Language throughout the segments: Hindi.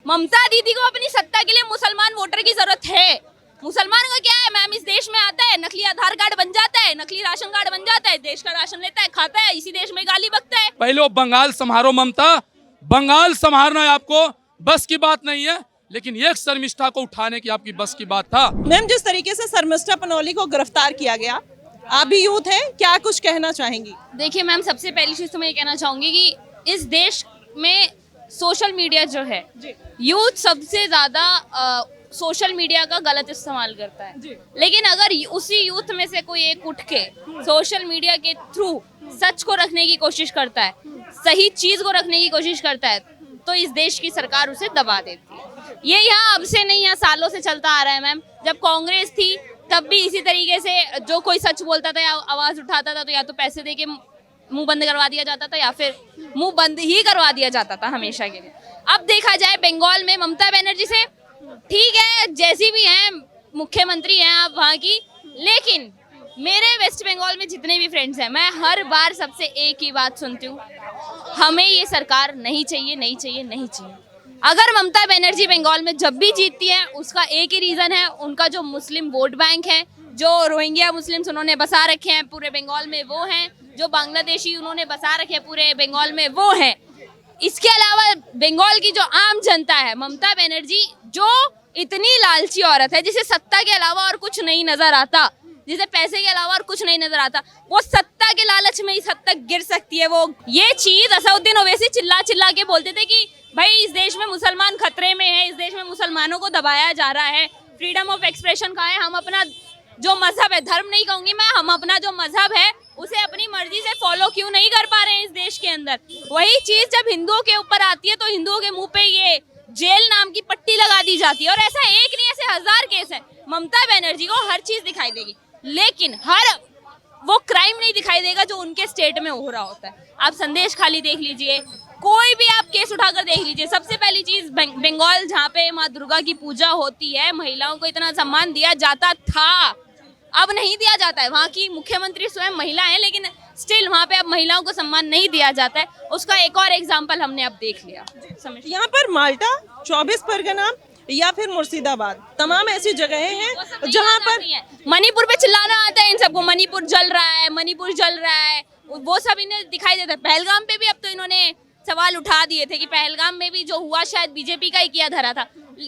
ममता दीदी को अपनी सत्ता के लिए मुसलमान वोटर की जरूरत है। मुसलमान को क्या है मैम, इस देश में आता है, नकली आधार कार्ड बन जाता है, नकली राशन कार्ड बन जाता है, देश का राशन लेता है, खाता है, इसी देश में गाली बकता है। पहले वो बंगाल संभारो ममता, बंगाल संभालना आपको बस की बात नहीं है, लेकिन एक शर्मिष्ठा को उठाने की आपकी बस की बात था। मैम, जिस तरीके से शर्मिष्ठा पनौली को गिरफ्तार किया गया, आप भी यूथ हैं, क्या कुछ कहना चाहेंगी? देखिए मैम, सबसे पहली चीज तो मैं ये कहना चाहूंगी कि इस देश में सोशल मीडिया जो है, यूथ सबसे ज्यादा सोशल मीडिया का गलत इस्तेमाल करता है। लेकिन अगर उसी यूथ में से कोई एक उठ के सोशल मीडिया के थ्रू सच को रखने की कोशिश करता है, सही चीज को रखने की कोशिश करता है, तो इस देश की सरकार उसे दबा देती है। ये यहाँ अब से नहीं, यहाँ सालों से चलता आ रहा है मैम। जब कांग्रेस थी तब भी इसी तरीके से जो कोई सच बोलता था या आवाज उठाता था तो या तो पैसे दे के मुंह बंद करवा दिया जाता था या फिर मुंह बंद ही करवा दिया जाता था हमेशा के लिए। अब देखा जाए बंगाल में ममता बनर्जी से, ठीक है जैसी भी हैं मुख्यमंत्री हैं आप वहाँ की, लेकिन मेरे वेस्ट बंगाल में जितने भी फ्रेंड्स हैं, मैं हर बार सबसे एक ही बात सुनती हूँ, हमें ये सरकार नहीं चाहिए, नहीं चाहिए, नहीं चाहिए। अगर ममता बनर्जी बंगाल में जब भी जीतती है उसका एक ही रीजन है, उनका जो मुस्लिम वोट बैंक है, जो रोहिंग्या मुस्लिम्स उन्होंने बसा रखे हैं पूरे बंगाल में वो हैं, जो बांग्लादेशी उन्होंने बसा रखे हैं पूरे बंगाल में वो हैं। इसके अलावा बंगाल की जो आम जनता है, ममता बनर्जी जो इतनी लालची औरत है जिसे सत्ता के अलावा और कुछ नहीं नजर आता, जिसे पैसे के अलावा और कुछ नहीं नजर आता, वो सत्ता के लालच में इस हद तक गिर सकती है। वो ये चीज असदुद्दीन ओवैसी चिल्ला चिल्ला के बोलते थे कि भाई इस देश में मुसलमान खतरे में है, इस देश में मुसलमानों को दबाया जा रहा है, फ्रीडम ऑफ एक्सप्रेशन का है, हम अपना जो मजहब है, धर्म नहीं कहूंगी मैं, हम अपना जो मजहब है उसे अपनी मर्जी से फॉलो क्यों नहीं कर पा रहे हैं इस देश के अंदर। वही चीज जब हिंदुओं के ऊपर आती है तो हिंदुओं के मुंह पे ये जेल नाम की पट्टी लगा दी जाती है। और ऐसा एक नहीं, ऐसे 1000 केस है। ममता बनर्जी को हर चीज दिखाई देगी, लेकिन हर वो क्राइम नहीं दिखाई देगा जो उनके स्टेट में हो रहा होता है। आप संदेश खाली देख लीजिए, कोई भी आप केस उठाकर देख लीजिए। सबसे पहली चीज, बंगाल जहाँ पे माँ दुर्गा की पूजा होती है, महिलाओं को इतना सम्मान दिया जाता था, अब नहीं दिया जाता है। वहाँ की मुख्यमंत्री स्वयं महिला है, लेकिन स्टिल वहाँ पे अब महिलाओं को सम्मान नहीं दिया जाता है। उसका एक और एग्जाम्पल हमने अब देख लिया। यहाँ पर माल्टा, 24 परगना या फिर मुर्शिदाबाद, तमाम ऐसी जगहें हैं जहाँ पर मणिपुर पे चिल्लाना आता है इन सबको, मणिपुर जल रहा है, मणिपुर जल रहा है, वो सब इन्हें दिखाई देता है। पहलगाम पे भी अब तो इन्होंने सवाल उठा दिए थे कि पहलगाम में भी जो हुआ शायद बीजेपी का ही किया धरा था।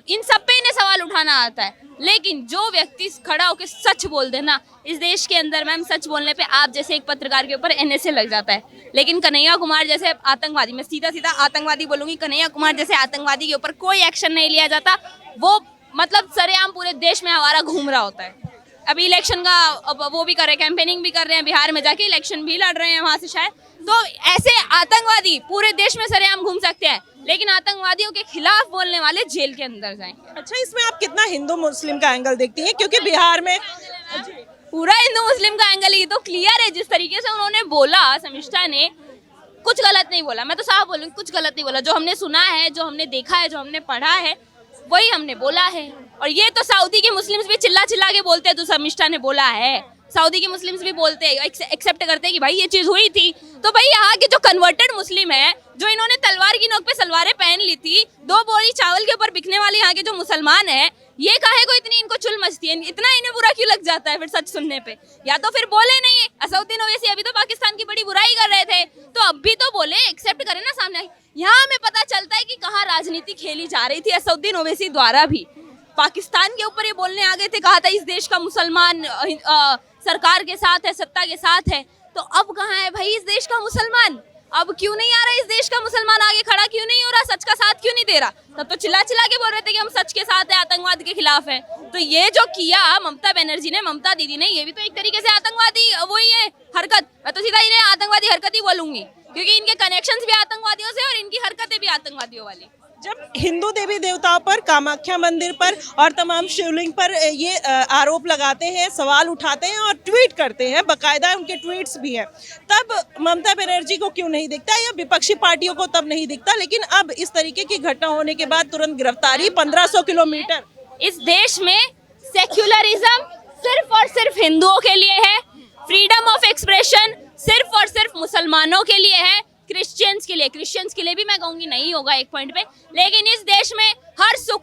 इन सब पे इन्हें सवाल उठाना आता है, लेकिन जो व्यक्ति खड़ा होकर सच बोल देना, इस देश के अंदर मैम सच बोलने पे आप जैसे एक पत्रकार के ऊपर NSA लग जाता है। लेकिन कन्हैया कुमार जैसे आतंकवादी, मैं सीधा सीधा आतंकवादी बोलूंगी, कन्हैया कुमार जैसे आतंकवादी के ऊपर कोई एक्शन नहीं लिया जाता। वो मतलब सरेआम पूरे देश में हमारा घूम रहा होता है। अभी इलेक्शन का वो भी कर रहे हैं, कैंपेनिंग भी कर रहे हैं, बिहार में जाके इलेक्शन भी लड़ रहे हैं वहां से शायद। तो ऐसे आतंकवादी पूरे देश में सरेआम घूम सकते हैं, लेकिन आतंकवादियों के खिलाफ बोलने वाले जेल के अंदर जाएंगे। अच्छा, इसमें आप कितना हिंदू मुस्लिम का एंगल देखती हैं? क्योंकि बिहार में पूरा हिंदू मुस्लिम का एंगल ही तो क्लियर है। जिस तरीके से उन्होंने बोला, शर्मिष्ठा ने कुछ गलत नहीं बोला, मैं तो साफ बोलूंगी कुछ गलत नहीं बोला। जो हमने सुना है, जो हमने देखा है, जो हमने पढ़ा है, वही हमने बोला है। और ये तो सऊदी के मुस्लिम्स भी चिल्ला चिल्ला के बोलते हैं तो शर्मिष्ठा ने बोला है। सऊदी के मुस्लिम्स भी बोलते हैं, एक्सेप्ट करते हैं कि भाई ये चीज हुई थी। तो भाई यहाँ के जो कन्वर्टेड मुस्लिम है, जो इन्होंने तलवार की नोक पे सलवारें पहन ली थी, 2 बोरी चावल के ऊपर बिकने वाले यहाँ के जो मुसलमान है, ये काहे को इतनी इनको चुल मचती है, इतना इन्हें बुरा क्यों लग जाता है फिर सच सुनने पे? या तो फिर बोले नहीं है। असदुद्दीन ओवैसी अभी तो पाकिस्तान की बड़ी बुराई कर रहे थे, तो अब भी तो बोले, एक्सेप्ट करें ना सामने। यहाँ हमें पता चलता है कि कहाँ राजनीति खेली जा रही थी असदुद्दीन ओवैसी द्वारा भी। पाकिस्तान के ऊपर ये बोलने आ गए थे, कहा था इस देश का मुसलमान सरकार के साथ है, सत्ता के साथ है। तो अब कहाँ है भाई इस देश का मुसलमान? अब क्यों नहीं आ रहा इस देश का मुसलमान, आगे खड़ा क्यों नहीं हो रहा, सच का साथ क्यों नहीं दे रहा? तब तो चिल्ला चिल्ला के बोल रहे थे कि हम सच के साथ है, आतंकवाद के खिलाफ है। तो ये जो किया ममता बनर्जी ने, ममता दीदी ने, ये भी तो एक तरीके से आतंकवादी वही है हरकत। मैं तो सीधा इन्हें आतंकवादी हरकत ही बोलूंगी, क्योंकि इनके कनेक्शंस भी आतंकवादियों से और इनकी हरकतें भी आतंकवादियों वाली। जब हिंदू देवी देवताओं पर, कामाख्या मंदिर पर और तमाम शिवलिंग पर ये आरोप लगाते हैं, सवाल उठाते हैं और ट्वीट करते हैं, बकायदा उनके ट्वीट्स भी हैं, तब ममता बनर्जी को क्यों नहीं दिखता, या विपक्षी पार्टियों को तब नहीं दिखता, लेकिन अब इस तरीके की घटना होने के बाद तुरंत गिरफ्तारी, 1500 किलोमीटर। इस देश में सेक्युलरिज्म सिर्फ और सिर्फ हिंदुओं के लिए है, फ्रीडम ऑफ एक्सप्रेशन सिर्फ और सिर्फ मुसलमानों के लिए है, क्रिश्चियंस के लिए भी मैं कहूंगी नहीं होगा एक पॉइंट पे। लेकिन इस देश में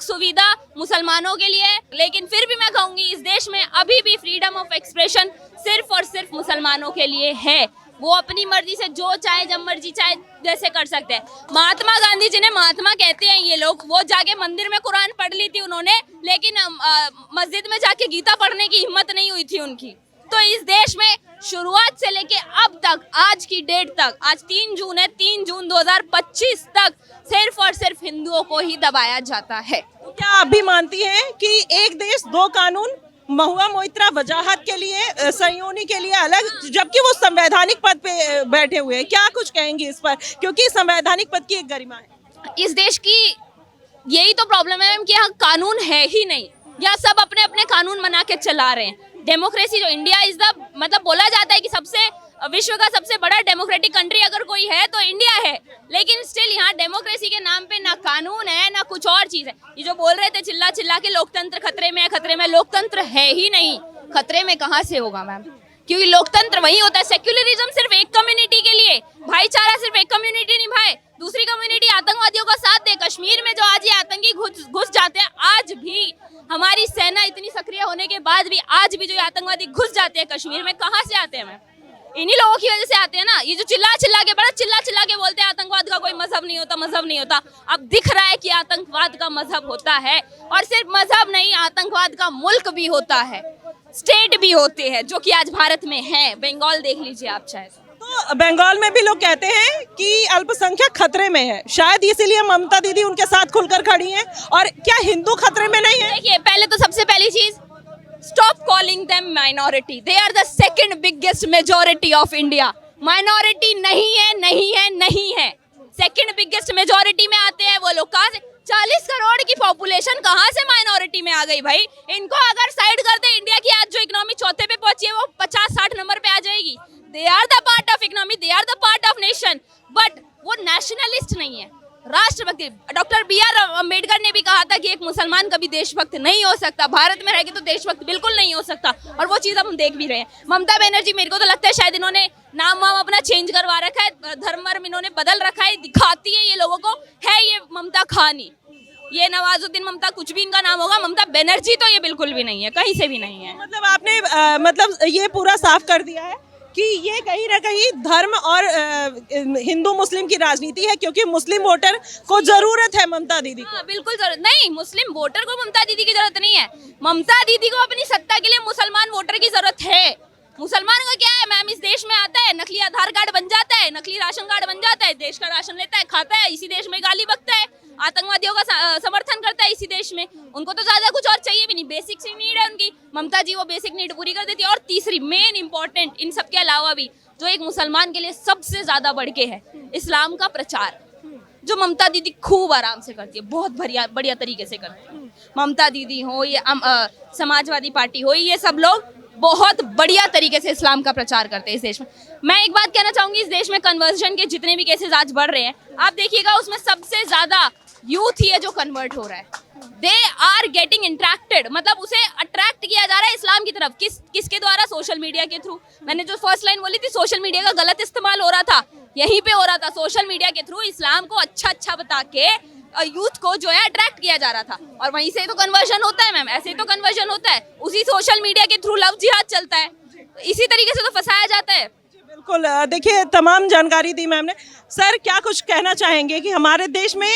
सुविधा मुसलमानों के लिए है, लेकिन फिर भी मैं कहूंगी इस देश में अभी भी फ्रीडम ऑफ एक्सप्रेशन सिर्फ और सिर्फ मुसलमानों के लिए है। वो अपनी मर्जी से जो चाहे जब मर्जी चाहे जैसे कर सकते हैं। महात्मा गांधी जिन्हें महात्मा कहते हैं ये लोग, वो जाके मंदिर में कुरान पढ़ ली थी उन्होंने, लेकिन मस्जिद में जाके गीता पढ़ने की हिम्मत नहीं हुई थी उनकी। तो इस देश में शुरुआत से लेके अब तक, आज की डेट तक, आज 3 जून है, 3 जून 2025 तक सिर्फ और सिर्फ हिंदुओं को ही दबाया जाता है। क्या आप भी मानती हैं कि एक देश दो कानून, महुआ मोइत्रा वजाहत के लिए, सयोनी के लिए अलग, जबकि वो संवैधानिक पद पे बैठे हुए हैं, क्या कुछ कहेंगे इस पर, क्योंकि संवैधानिक पद की एक गरिमा है। इस देश की यही तो प्रॉब्लम है कि यहाँ कानून है ही नहीं, या सब अपने अपने कानून बना के चला रहे हैं। डेमोक्रेसी जो इंडिया इज द, मतलब बोला जाता है कि सबसे विश्व का सबसे बड़ा डेमोक्रेटिक कंट्री अगर कोई है तो इंडिया है, लेकिन स्टिल यहाँ डेमोक्रेसी के नाम पे ना कानून है ना कुछ और चीज है। ये जो बोल रहे थे चिल्ला चिल्ला के लोकतंत्र खतरे में है, खतरे में, लोकतंत्र है ही नहीं। खतरे में कहाँ से होगा मैम, क्योंकि लोकतंत्र वही होता है, सेक्युलरिज्म सिर्फ एक कम्युनिटी के लिए, भाईचारा सिर्फ एक कम्युनिटी निभाए, दूसरी कम्युनिटी आतंकवादियों का साथ दे। कश्मीर में जो आज ये आतंकी घुस जाते हैं, आज भी हमारी सेना इतनी सक्रिय होने के बाद भी आज भी जो आतंकवादी घुस जाते हैं कश्मीर में, कहाँ से आते हैं मैम? इन्हीं लोगों की वजह से आते हैं ना। ये जो चिल्ला चिल्ला के बोलते हैं आतंकवाद का कोई मजहब नहीं होता, मजहब नहीं होता। अब दिख रहा है कि आतंकवाद का मजहब होता है, और सिर्फ मजहब नहीं, आतंकवाद का मुल्क भी होता है, स्टेट भी होते हैं, जो कि आज भारत में है। बंगाल देख लीजिए आप चाहे तो बंगाल में भी लोग कहते हैं कि अल्पसंख्यक खतरे में है, शायद इसीलिए ममता दीदी उनके साथ खुलकर खड़ी हैं। और क्या हिंदू खतरे में नहीं है? देखिए, पहले तो सबसे पहली चीज, stop calling them minority, they are the second biggest majority of India. Minority नहीं है, नहीं है, नहीं है, सेकंड बिगेस्ट मेजॉरिटी में आते हैं वो लोग। कहाँ से? 40 करोड़ की पॉपुलेशन कहाँ से माइनॉरिटी में आ गई भाई? इनको अगर साइड करते, इंडिया की आज जो इकोनॉमी चौथे पे पहुंची है वो 50-60 नंबर पे आ जाएगी। They are the part of economy, they are the part of nation, but वो नेशनलिस्ट नहीं है, राष्ट्रभक्ति। डॉक्टर BR अम्बेडकर ने भी कहा था कि एक मुसलमान कभी देशभक्त नहीं हो सकता, भारत में रहेगी तो देशभक्त बिल्कुल नहीं हो सकता, और वो चीज़ हम देख भी रहे हैं। ममता बनर्जी, मेरे को तो लगता है शायद इन्होंने नाम वाम अपना चेंज करवा रखा है, धर्म इन्होंने बदल रखा है, दिखाती है ये लोगों को, है ये ममता खानी, ये नवाजुद्दीन ममता, कुछ भी इनका नाम होगा, ममता बनर्जी तो ये बिल्कुल भी नहीं है, कहीं से भी नहीं है। मतलब आपने मतलब ये पूरा साफ कर दिया है कि ये कहीं ना कहीं धर्म और हिंदू मुस्लिम की राजनीति है, क्योंकि मुस्लिम वोटर को जरूरत है ममता दीदी को। हाँ, बिल्कुल जरूरत नहीं, मुस्लिम वोटर को ममता दीदी की जरूरत नहीं है। ममता दीदी को अपनी सत्ता के लिए मुसलमान वोटर की जरूरत है। मुसलमान का क्या है मैम, इस देश में आता है, नकली आधार कार्ड बन जाता है, नकली राशन कार्ड बन जाता है, देश का राशन लेता है, खाता है, इसी देश में गाली बकता है, आतंकवादियों का समर्थन करता है इसी देश में। उनको तो ज्यादा कुछ और चाहिए भी नहीं, बेसिक सी नीड है उनकी। ममता जी वो बेसिक नीड पूरी कर देती है। और तीसरी मेन इंपॉर्टेंट, इन सब के अलावा भी जो एक मुसलमान के लिए सबसे ज्यादा बढ़ के है, इस्लाम का प्रचार, जो ममता दीदी खूब आराम से करती है, बहुत बढ़िया तरीके से करती है। ममता दीदी हो, ये समाजवादी पार्टी हो, ये सब लोग बहुत बढ़िया तरीके से इस्लाम का प्रचार करते हैं इस देश में। मैं एक बात कहना चाहूंगी, इस देश में कन्वर्जन के जितने भी केसेस आज बढ़ रहे हैं, आप देखिएगा उसमें सबसे ज्यादा यूथ ही है जो कन्वर्ट हो रहा है। दे आर गेटिंग इंट्रैक्टेड, मतलब उसे अट्रैक्ट किया जा रहा है इस्लाम की तरफ। किसके द्वारा? सोशल मीडिया के थ्रू। मैंने जो फर्स्ट लाइन बोली थी, सोशल मीडिया का गलत इस्तेमाल हो रहा था, यहीं पे हो रहा था। सोशल मीडिया के थ्रू इस्लाम को अच्छा बता के यूथ को जो है अट्रैक्ट किया जा रहा था, और वहीं से तो कन्वर्जन होता है मैम, ऐसे तो कन्वर्जन होता है। उसी सोशल मीडिया के थ्रू लव जिहाद चलता है, इसी तरीके से तो फंसाया जाता है। बिल्कुल, देखिए तमाम जानकारी दी मैम ने। सर, क्या कुछ कहना चाहेंगे कि हमारे देश में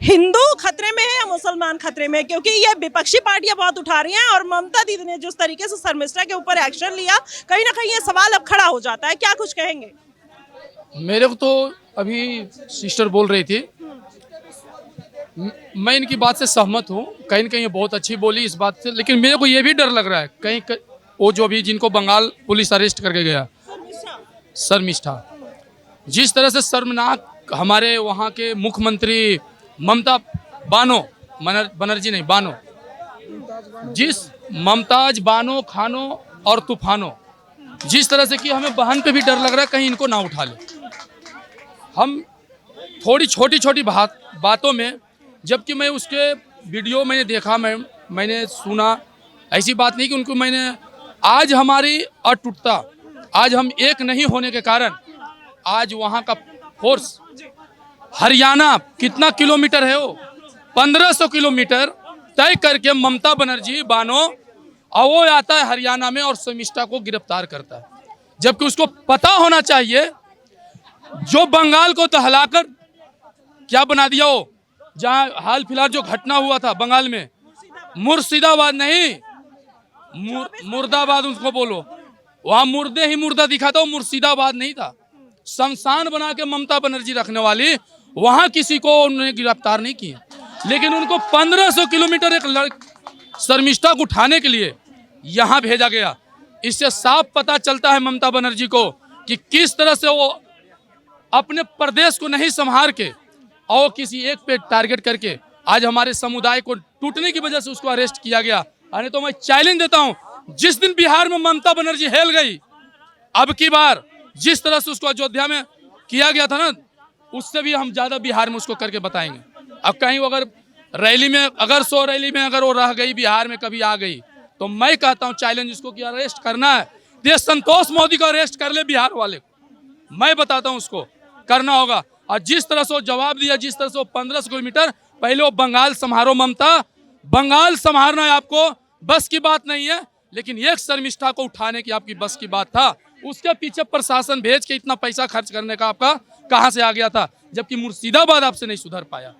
हिंदू खतरे में है या मुसलमान खतरे में? क्योंकि ये विपक्षी पार्टियां बहुत उठा रही हैं, और ममता दीदी ने जिस तरीके से शर्मिष्ठा के ऊपर एक्शन लिया, कहीं ना कहीं ये सवाल अब खड़ा हो जाता है। क्या कुछ कहेंगे? मेरे को तो अभी सिस्टर बोल रही थी, मैं इनकी बात से सहमत हूँ, कहीं ना कहीं बहुत अच्छी बोली इस बात से, लेकिन मेरे को ये भी डर लग रहा है कहीं वो जो अभी जिनको बंगाल पुलिस अरेस्ट करके गया, शर्मिष्ठा, जिस तरह से शर्मनाक हमारे वहाँ के मुख्यमंत्री ममता बनर्जी नहीं, बानो, जिस ममताज बानो खानो और तूफानो, जिस तरह से कि हमें बहन पे भी डर लग रहा है कहीं इनको ना उठा ले। हम थोड़ी छोटी बातों में, जबकि मैं उसके वीडियो मैंने देखा, मैंने सुना, ऐसी बात नहीं कि उनको मैंने, आज हमारी अटूटता, आज हम एक नहीं होने के कारण आज वहाँ का फोर्स, हरियाणा कितना किलोमीटर है वो, 1500 किलोमीटर तय करके ममता बनर्जी बानो, और वो आता है हरियाणा में और शर्मिष्ठा को गिरफ्तार करता है, जबकि उसको पता होना चाहिए जो बंगाल को दहलाकर क्या बना दिया हो, जहां हाल फिलहाल जो घटना हुआ था बंगाल में, मुर्शिदाबाद नहीं मुर्दाबाद उसको बोलो, वहां मुर्दे ही मुर्दा दिखा था, वो मुर्शिदाबाद नहीं था। शमशान बना के ममता बनर्जी रखने वाली, वहां किसी को उन्होंने गिरफ्तार नहीं किया, लेकिन उनको 1500 किलोमीटर एक शर्मिष्ठा को उठाने के लिए यहां भेजा गया। इससे साफ पता चलता है ममता बनर्जी को कि किस तरह से वो अपने प्रदेश को नहीं संभाल के और किसी एक पे टारगेट करके आज हमारे समुदाय को टूटने की वजह से उसको अरेस्ट किया गया। अरे तो मैं चैलेंज देता हूं, जिस दिन बिहार में ममता बनर्जी हिल गई, अब की बार जिस तरह से उसको अयोध्या में किया गया था ना, उससे भी हम ज्यादा बिहार में उसको करके बताएंगे। अब कहीं अगर रैली में, अगर 100 रैली में अगर वो रह गई, बिहार में कभी आ गई, तो मैं कहता हूं चैलेंज उसको कि अरेस्ट करना है, ये संतोष मोदी को अरेस्ट कर ले बिहार वाले को, मैं बताता हूं उसको करना होगा। और जिस तरह से वो जवाब दिया, जिस तरह से वो 1500 किलोमीटर पहले वो बंगाल संभारो ममता, बंगाल संभालना आपको बस की बात नहीं है, लेकिन एक शर्मिष्ठा को उठाने की आपकी बस की बात था। उसके पीछे प्रशासन भेज के इतना पैसा खर्च करने का आपका कहां से आ गया था, जबकि मुर्शिदाबाद आपसे नहीं सुधर पाया।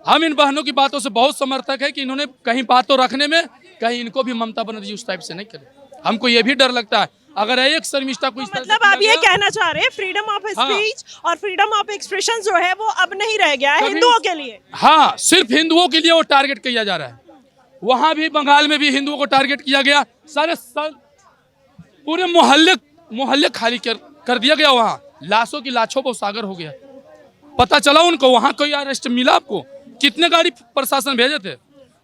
हम इन बहनों की बातों से बहुत समर्थक है कि इन्होंने कहीं बात तो रखने में, कहीं इनको भी ममता बनर्जी उस टाइप से नहीं करे। हमको ये भी डर लगता है अगर एक शर्मिष्ठा को इस तरह मतलब आप ये कहना चाह रहे हैं फ्रीडम ऑफ स्पीच और फ्रीडम ऑफ एक्सप्रेशन जो है वो अब नहीं रह गया है हिंदुओं के लिए। हाँ, सिर्फ हिंदुओं के लिए वो टारगेट किया जा रहा है। वहां भी बंगाल में भी हिंदुओं को टारगेट किया गया, सारे पूरे मोहल्ले खाली कर दिया गया, वहां लाशों की लाशों पर सागर हो गया। पता चला उनको, वहां कोई अरेस्ट मिला आपको? कितने गाड़ी प्रशासन भेजे थे?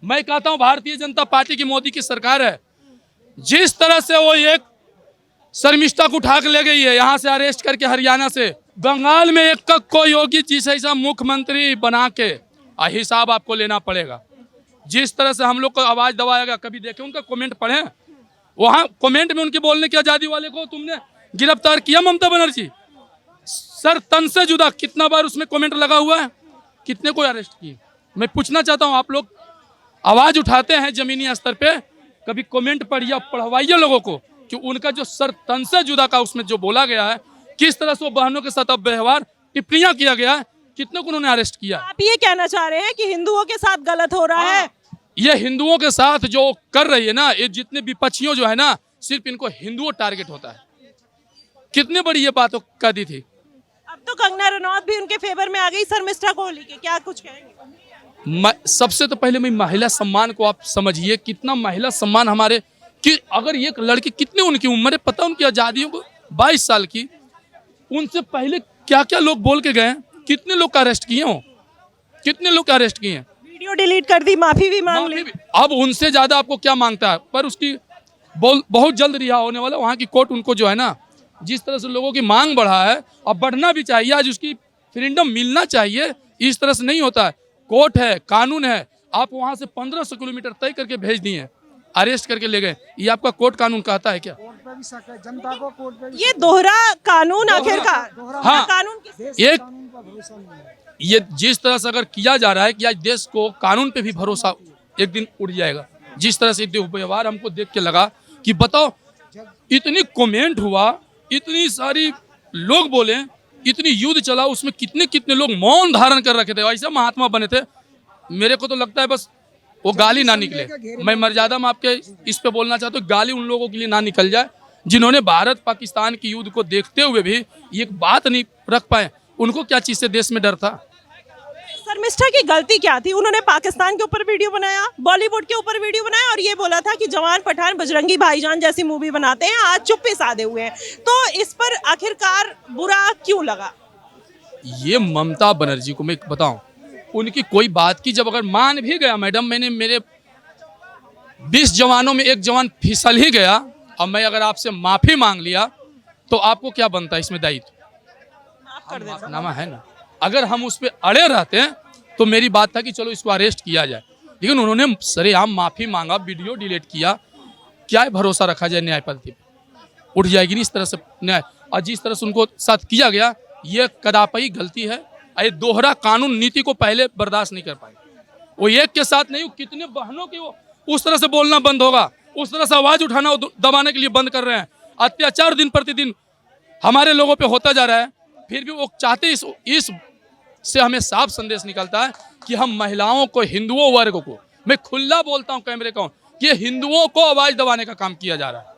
मैं कहता हूं भारतीय जनता पार्टी की मोदी की सरकार है, जिस तरह से वो एक शर्मिष्ठा को उठा के ले गई है यहाँ से अरेस्ट करके हरियाणा से, बंगाल में एक को योगी जी से ऐसा मुख्यमंत्री बना के हिसाब आपको लेना पड़ेगा। जिस तरह से हम लोग को आवाज दबाया गया, कभी देखे उनका कमेंट पढ़े? वहां कमेंट में उनके बोलने की आजादी वाले को तुमने गिरफ्तार किया ममता बनर्जी, सर तन से जुदा कितना बार उसमें कमेंट लगा हुआ है, कितने को अरेस्ट किए? मैं पूछना चाहता हूं, आप लोग आवाज उठाते हैं जमीनी स्तर पे, कभी कमेंट पढ़िए, पढ़वाइए लोगों को कि उनका जो सर तन से जुदा का उसमें जो बोला गया है, किस तरह से वो बहनों के साथ व्यवहार टिप्पणियां किया गया है, कितने को उन्होंने अरेस्ट किया। आप ये कहना चाह रहे हैं कि हिंदुओं के साथ गलत हो रहा है? ये हिंदुओं के साथ जो कर रही है ना, ये जितने विपक्षियों जो है ना, सिर्फ इनको हिंदुओं टारगेट होता है। कितनी बड़ी ये बात कह दी थी। अब तो कंगना रनौत भी उनके फेवर में आ गई शर्मिष्ठा को लेके, क्या कुछ कहेंगे? सबसे तो पहले मैं महिला सम्मान को आप समझिए, कितना महिला सम्मान हमारे, कि अगर एक लड़की, कितनी उनकी उम्र है पता, उनकी आजादियों को 22 साल की, उनसे पहले क्या क्या लोग बोल के गए, कितने लोग का अरेस्ट किए हो, कितने लोग का अरेस्ट किए हैं, वीडियो डिलीट कर दी, माफी भी मांग ली। अब उनसे ज्यादा आपको क्या मांगता है, पर उसकी बहुत जल्द रिहा होने वाला। वहां की कोर्ट उनको जो है ना, जिस तरह से लोगों की मांग बढ़ा है और बढ़ना भी चाहिए, आज उसकी फ्रीडम मिलना चाहिए, इस तरह से नहीं होता है। कोर्ट है, कानून है, आप वहां से 1500 किलोमीटर तय करके भेज दिए, अरेस्ट करके ले गए, ये आपका कोर्ट कानून कहता है क्या? जनता को कोर्ट पे ये दोहरा कानून आखिरकार, हाँ, कानून एक ये जिस तरह से अगर किया जा रहा है कि आज देश को कानून पे भी भरोसा एक दिन उड़ जाएगा। जिस तरह से व्यवहार हमको देख के लगा कि बताओ, इतनी कमेंट हुआ, इतनी सारी लोग बोले, इतनी युद्ध चला, उसमें कितने कितने लोग मौन धारण कर रखे थे, ऐसे महात्मा बने थे। मेरे को तो लगता है बस वो गाली ना निकले। मैं मर्यादा में आपके इस पे बोलना चाहता हूँ, गाली उन लोगों के लिए ना निकल जाए जिन्होंने भारत पाकिस्तान की युद्ध को देखते हुए भी एक बात नहीं रख पाए। उनको क्या चीज से देश में डर था? शर्मिष्ठा की गलती क्या थी? उन्होंने पाकिस्तान के ऊपर वीडियो बनाया, बॉलीवुड के ऊपर वीडियो बनाया और ये बोला था कि जवान पठान बजरंगी भाईजान जैसी मूवी बनाते हैं, आज चुप्पी साधे हुए हैं। तो इस पर आखिरकार बुरा क्यों लगा? ये ममता बनर्जी को मैं बताऊं, उनकी कोई बात की, जब अगर मान भी गया मैडम, मैंने मेरे 20 जवानों में एक जवान फिसल ही गया और मैं अगर आपसे माफी मांग लिया तो आपको क्या बनता है इसमें दायित्व? माफनामा है ना। अगर हम उस पर अड़े रहते हैं तो मेरी बात था कि चलो इसको अरेस्ट किया जाए, लेकिन उन्होंने सरेआम माफी मांगा, वीडियो डिलीट किया। क्या भरोसा रखा जाए न्याय पद्धति पे? उठ जाएगी नहीं इस तरह से न्याय। और जिस तरह से उनको साथ किया गया, ये कदापि गलती है। ये दोहरा कानून नीति को पहले बर्दाश्त नहीं कर पाए। वो एक के साथ नहीं, कितने बहनों की वो उस तरह से बोलना बंद होगा, उस तरह से आवाज उठाना दबाने के लिए बंद कर रहे हैं। अत्याचार दिन प्रतिदिन हमारे लोगों पे होता जा रहा है, फिर भी वो चाहते इस से हमें साफ संदेश निकलता है कि हम महिलाओं को, हिंदुओं वर्ग को, मैं खुला बोलता हूं कैमरे को, कि हिंदुओं को आवाज दबाने का काम किया जा रहा है।